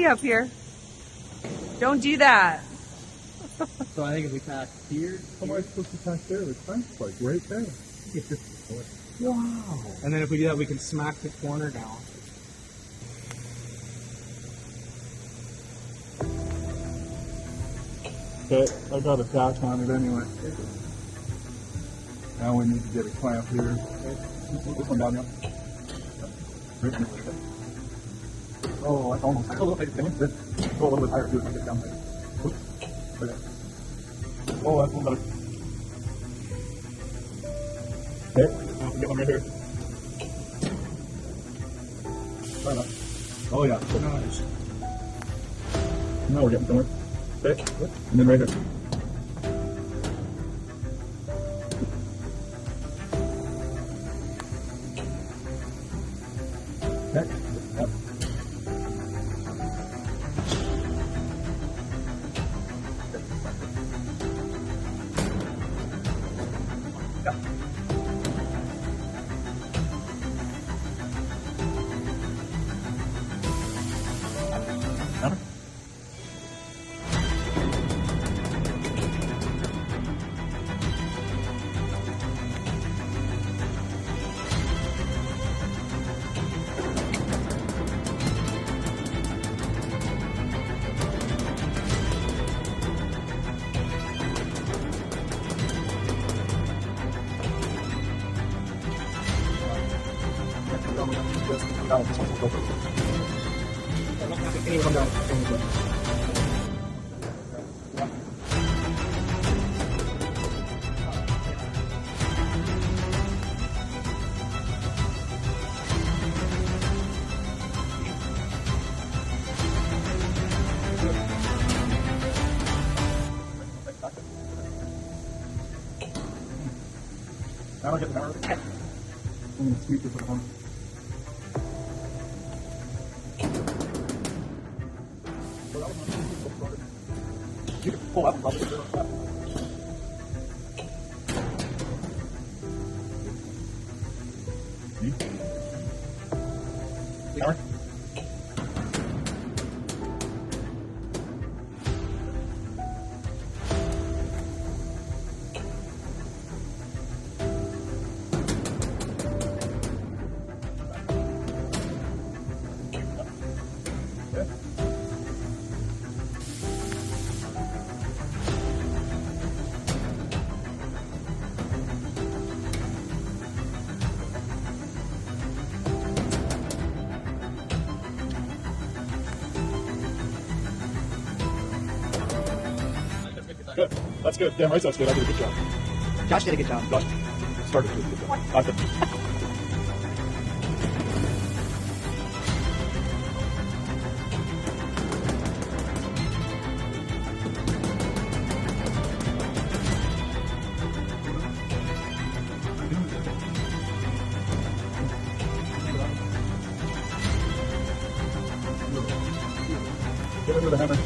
windy up here. Don't do that. So I think if we tack here. How am I supposed to tack there? The tank's like right there. Wow. And then if we do that, we can smack the corner down. Okay, I got a tack on it anyway. Now we need to get a clamp here. Move this one down now. Oh, that's almost. Go a little bit higher too. Get down there. Okay. Oh, that's a little better. Okay, now get one right here. Right up. Oh yeah. Nice. Now we're getting somewhere. Okay, and then right here. Okay. Yep. Yep. Number? Now I get the hammer. I'm going to sweep this with a hammer. You can pull out and probably do that. Hammer. Good. That's good. Damn right, that's good. I did a good job. Josh did a good job. Josh started to do a good job. I did. Get into the hammer.